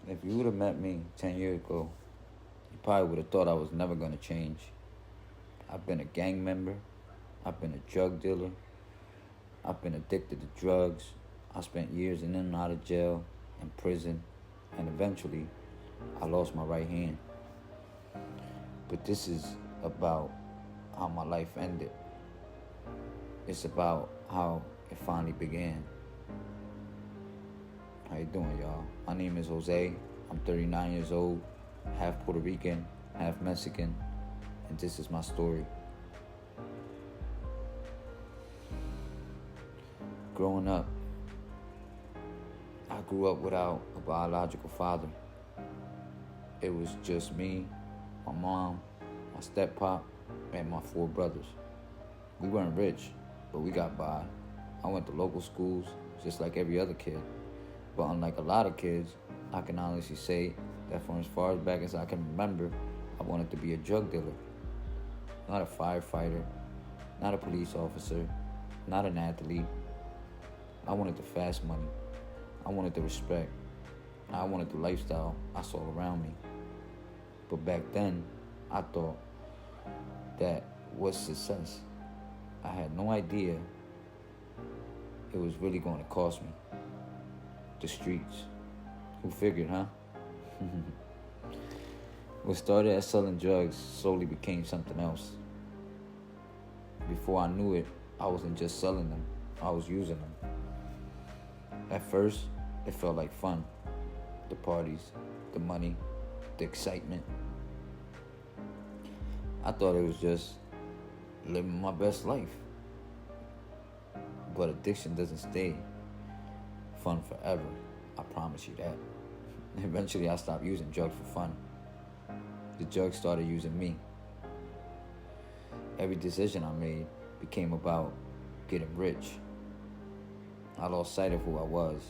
If you would have met me 10 years ago, you probably would have thought I was never going to change. I've been a gang member. I've been a drug dealer. I've been addicted to drugs. I spent years in and out of jail and prison. And eventually, I lost my right hand. But this is about how my life ended. It's about how it finally began. How you doing, y'all? My name is Jose. I'm 39 years old, half Puerto Rican, half Mexican, and this is my story. Growing up, I grew up without a biological father. It was just me, my mom, my step-pop, and my 4 brothers. We weren't rich, but we got by. I went to local schools just like every other kid. But unlike a lot of kids, I can honestly say that from as far as back as I can remember, I wanted to be a drug dealer. Not a firefighter, not a police officer, not an athlete. I wanted the fast money. I wanted the respect. I wanted the lifestyle I saw around me. But back then, I thought that was success. I had no idea it was really going to cost me. The streets. Who figured, huh? What started as selling drugs slowly became something else. Before I knew it, I wasn't just selling them, I was using them. At first, it felt like fun. The parties, the money, the excitement. I thought it was just living my best life. But addiction doesn't stay fun forever. I promise you that. Eventually, I stopped using drugs for fun. The drugs started using me. Every decision I made became about getting rich. I lost sight of who I was.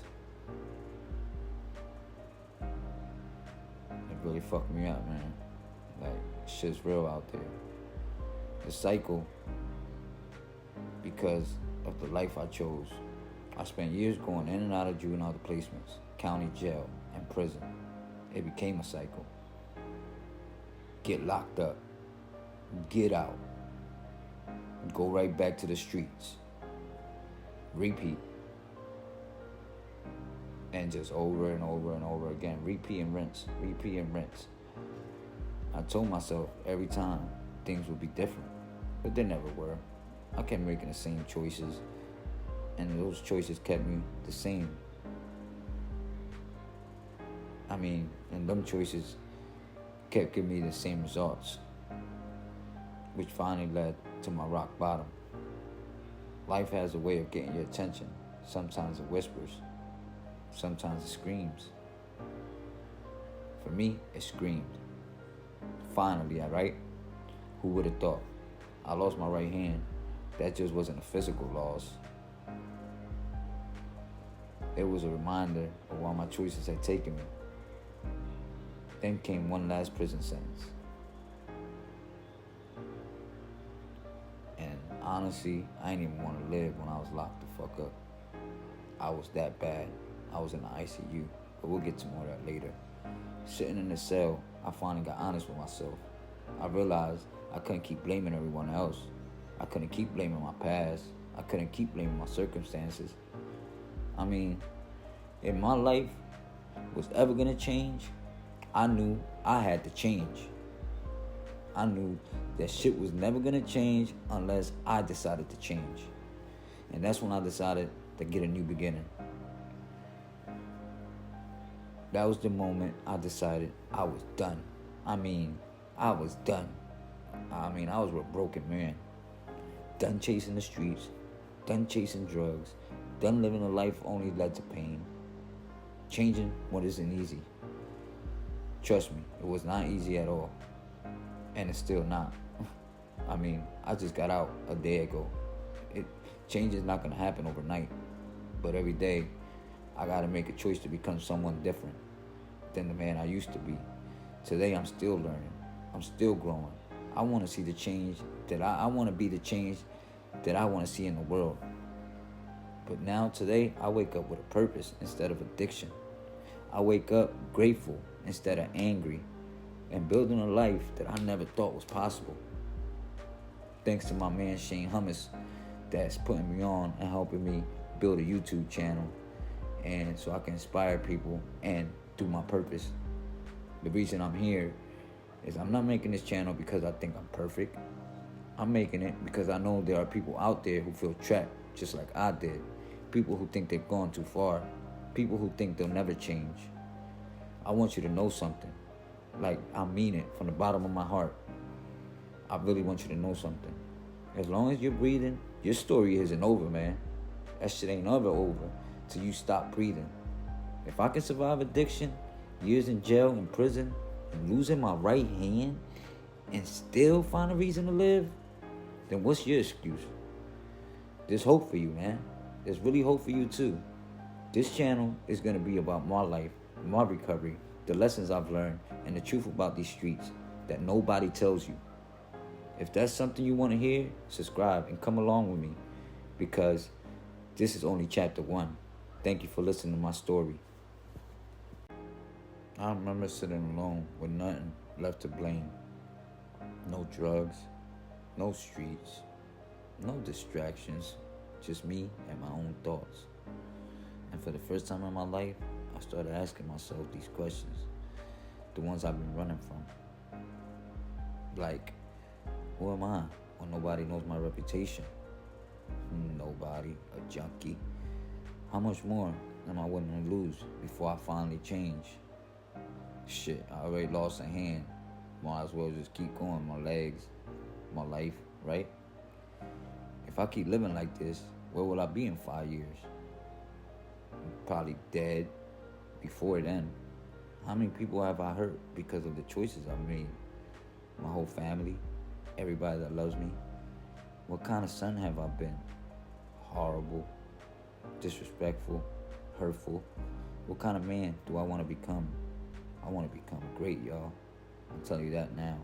It really fucked me up, man. Like, shit's real out there. The cycle, because of the life I chose. I spent years going in and out of juvenile placements, county jail, and prison. It became a cycle. Get locked up. Get out. Go right back to the streets. Repeat. And just over and over and over again. Repeat and rinse. Repeat and rinse. I told myself every time things would be different. But they never were. I kept making the same choices. And those choices kept me the same. And them choices kept giving me the same results. Which finally led to my rock bottom. Life has a way of getting your attention. Sometimes it whispers. Sometimes it screams. For me, it screamed. Finally, alright? Who would have thought? I lost my right hand. That just wasn't a physical loss. It was a reminder of why my choices had taken me. Then came one last prison sentence. And honestly, I didn't even want to live when I was locked the fuck up. I was that bad. I was in the ICU, but we'll get to more of that later. Sitting in the cell, I finally got honest with myself. I realized I couldn't keep blaming everyone else. I couldn't keep blaming my past. I couldn't keep blaming my circumstances. If my life was ever gonna change, I knew I had to change. I knew that shit was never gonna change unless I decided to change. And that's when I decided to get a new beginning. That was the moment I decided I was done. I was done. I was a broken man. Done chasing the streets, done chasing drugs, done living a life only led to pain. Changing what isn't easy. Trust me, it was not easy at all. And it's still not. I just got out a day ago. Change is not gonna happen overnight. But every day, I gotta make a choice to become someone different than the man I used to be. Today, I'm still learning. I'm still growing. I wanna see the change that I wanna be the change that I wanna see in the world. But now, today, I wake up with a purpose instead of addiction. I wake up grateful instead of angry and building a life that I never thought was possible. Thanks to my man Shane Hummus that's putting me on and helping me build a YouTube channel and so I can inspire people and do my purpose. The reason I'm here is I'm not making this channel because I think I'm perfect. I'm making it because I know there are people out there who feel trapped just like I did. People who think they've gone too far. People who think they'll never change. I want you to know something. Like, I mean it from the bottom of my heart. I really want you to know something. As long as you're breathing, your story isn't over, man. That shit ain't ever over till you stop breathing. If I can survive addiction, years in jail, in prison, and losing my right hand, and still find a reason to live, then what's your excuse? There's hope for you, man. There's really hope for you, too. This channel is going to be about my life, my recovery, the lessons I've learned, and the truth about these streets that nobody tells you. If that's something you want to hear, subscribe and come along with me because this is only chapter 1. Thank you for listening to my story. I remember sitting alone with nothing left to blame. No drugs, no streets, no distractions, just me and my own thoughts. And for the first time in my life, I started asking myself these questions, the ones I've been running from. Like, who am I when nobody knows my reputation? Nobody, a junkie. How much more am I willing to lose before I finally change? Shit, I already lost a hand. Might as well just keep going, my legs, my life, right? If I keep living like this, where will I be in 5 years? Probably dead before then. How many people have I hurt because of the choices I've made? My whole family, everybody that loves me. What kind of son have I been? Horrible, disrespectful, hurtful. What kind of man do I want to become? I want to become great, y'all. I'll tell you that now.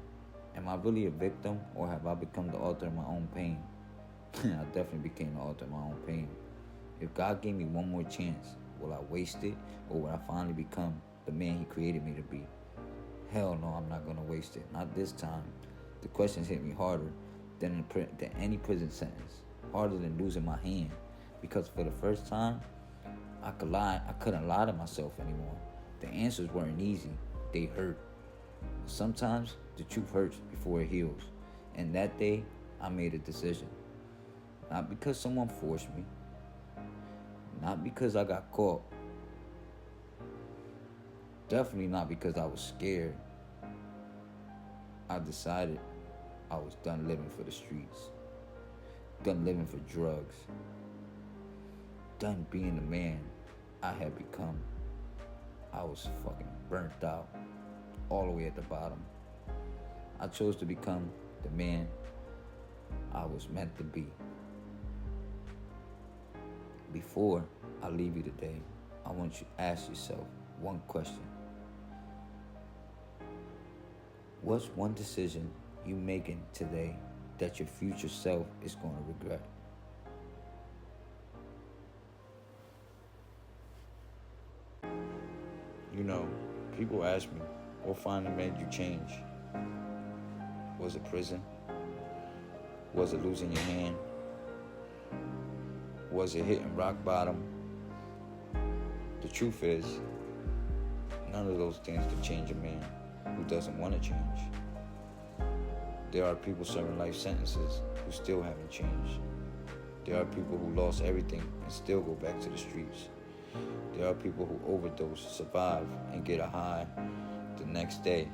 Am I really a victim, or have I become the author of my own pain? I definitely became the author of my own pain. If God gave me one more chance, will I waste it, or will I finally become the man He created me to be? Hell no, I'm not going to waste it. Not this time. The questions hit me harder than any prison sentence. Harder than losing my hand. Because for the first time, I couldn't lie to myself anymore. The answers weren't easy. They hurt. Sometimes the truth hurts before it heals. And that day, I made a decision. Not because someone forced me. Not because I got caught. Definitely not because I was scared. I decided I was done living for the streets. Done living for drugs. Done being the man I had become. I was fucking burnt out. All the way at the bottom. I chose to become the man I was meant to be. Before I leave you today, I want you to ask yourself one question. What's one decision you making today that your future self is going to regret? You know, people ask me, what finally made you change? Was it prison? Was it losing your hand? Was it hitting rock bottom? The truth is, none of those things can change a man who doesn't want to change. There are people serving life sentences who still haven't changed. There are people who lost everything and still go back to the streets. There are people who overdose, survive, and get a high the next day.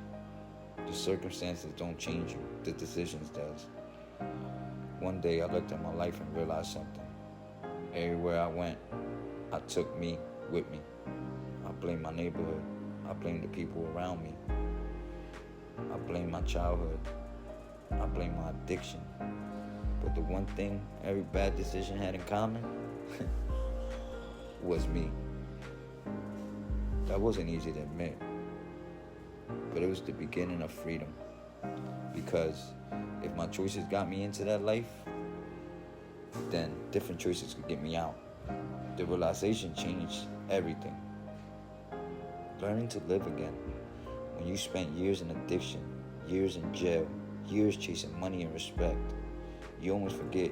The circumstances don't change you, the decisions does. One day I looked at my life and realized something. Everywhere I went, I took me with me. I blame my neighborhood. I blame the people around me. I blame my childhood. I blame my addiction. But the one thing every bad decision had in common was me. That wasn't easy to admit, but it was the beginning of freedom. Because if my choices got me into that life, then different choices could get me out. The realization changed everything. Learning to live again. When you spent years in addiction, years in jail, years chasing money and respect, you almost forget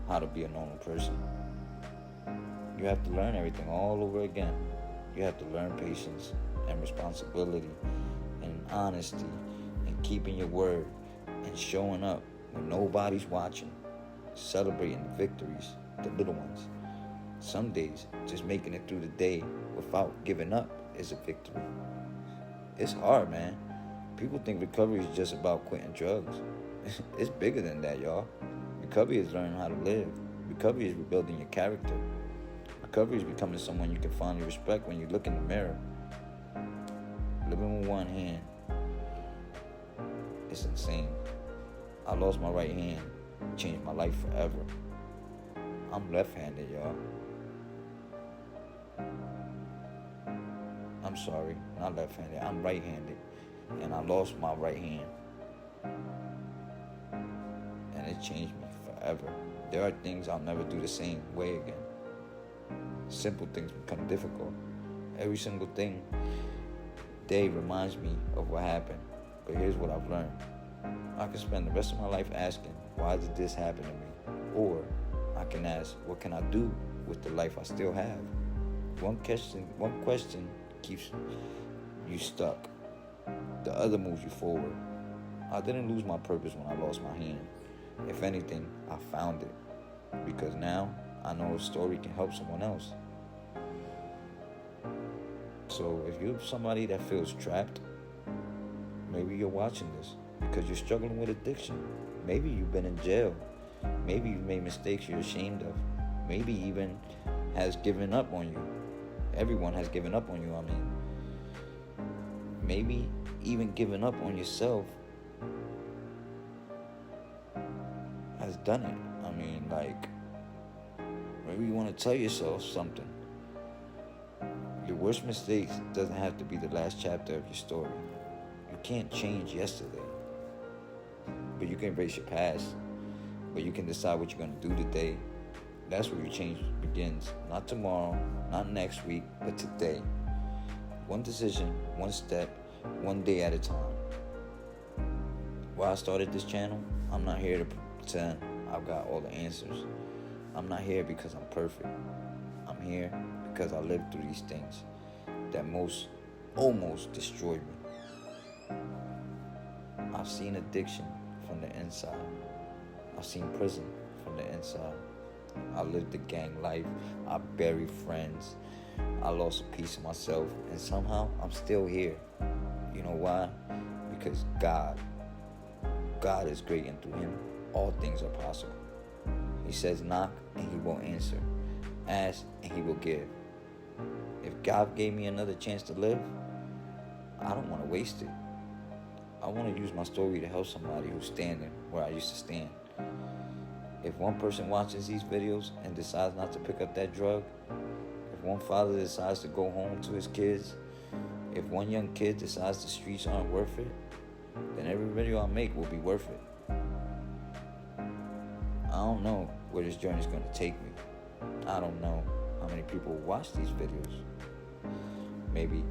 how to be a normal person. You have to learn everything all over again. You have to learn patience and responsibility and honesty and keeping your word and showing up when nobody's watching, celebrating the victories, the little ones. Some days, just making it through the day without giving up is a victory. It's hard, man. People think recovery is just about quitting drugs. It's bigger than that, y'all. Recovery is learning how to live. Recovery is rebuilding your character. Recovery is becoming someone you can finally respect when you look in the mirror. Living with one hand, it's insane. I lost my right hand, changed my life forever. I'm left-handed, y'all. I'm sorry, not left-handed, I'm right-handed. And I lost my right hand. And it changed me forever. There are things I'll never do the same way again. Simple things become difficult. Every single day reminds me of what happened. But here's what I've learned. I can spend the rest of my life asking, why did this happen to me? Or I can ask, what can I do with the life I still have? One question keeps you stuck. The other moves you forward. I didn't lose my purpose when I lost my hand. If anything, I found it. Because now I know a story can help someone else. So if you're somebody that feels trapped, maybe you're watching this because you're struggling with addiction. Maybe you've been in jail. Maybe you've made mistakes you're ashamed of. Maybe even has given up on you. Everyone has given up on you, Maybe even giving up on yourself has done it. Maybe you want to tell yourself something. Your worst mistakes doesn't have to be the last chapter of your story. You can't change yesterday, but you can erase your past. But you can decide what you're going to do today. That's where your change begins. Not tomorrow, not next week, but today. One decision, one step, one day at a time. Why I started this channel, I'm not here to pretend I've got all the answers. I'm not here because I'm perfect. I'm here because I lived through these things that almost destroyed me. I've seen addiction from the inside. I've seen prison from the inside. I lived the gang life. I buried friends. I lost a piece of myself. And somehow I'm still here. You know why? Because God is great, and through him, all things are possible. He says knock and he will answer. Ask and he will give. If God gave me another chance to live, I don't want to waste it. I want to use my story to help somebody who's standing where I used to stand. If one person watches these videos and decides not to pick up that drug, if one father decides to go home to his kids, if one young kid decides the streets aren't worth it, then every video I make will be worth it. I don't know where this journey is going to take me. I don't know how many people will watch these videos. Maybe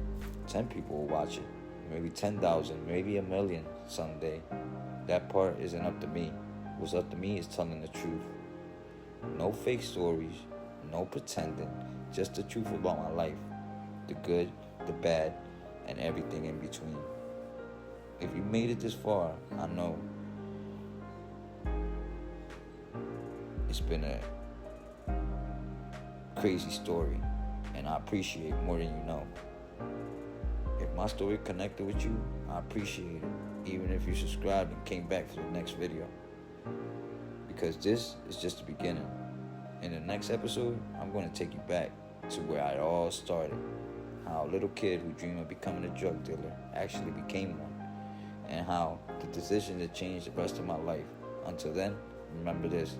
10 people will watch it. Maybe 10,000, maybe 1 million someday. That part isn't up to me. What's up to me is telling the truth. No fake stories, no pretending, just the truth about my life. The good, the bad, and everything in between. If you made it this far, I know it's been a crazy story, and I appreciate more than you know. If my story connected with you, I appreciate it, even if you subscribed and came back for the next video. Because this is just the beginning. In the next episode, I'm going to take you back to where it all started. How a little kid who dreamed of becoming a drug dealer actually became one. And how the decision to change the rest of my life. Until then, remember this.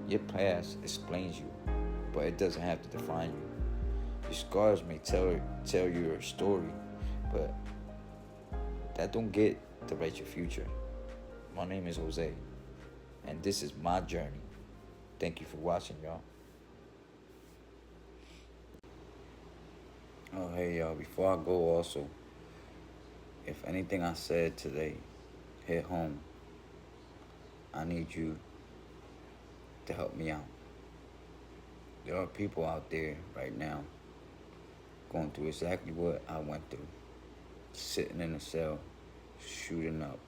Your past explains you, but it doesn't have to define you. Your scars may tell your story, but that don't get to write your future. My name is Jose, and this is my journey. Thank you for watching, y'all. Oh, hey, y'all. Before I go, also, if anything I said today hit home, I need you to help me out. There are people out there right now going through exactly what I went through, sitting in a cell, shooting up,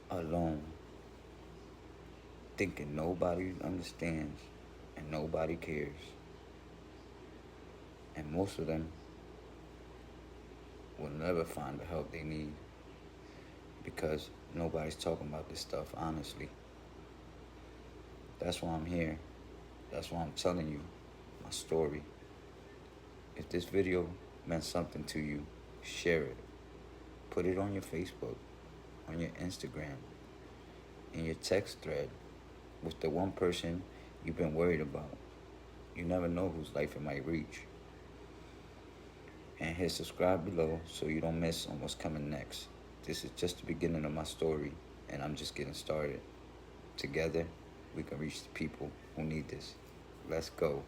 alone, thinking nobody understands and nobody cares. And most of them will never find the help they need because nobody's talking about this stuff honestly. That's why I'm here. That's why I'm telling you my story. If this video meant something to you, share it. Put it on your Facebook, on your Instagram, in your text thread with the one person you've been worried about. You never know whose life it might reach. And hit subscribe below so you don't miss on what's coming next. This is just the beginning of my story, and I'm just getting started. Together, we can reach the people who need this. Let's go.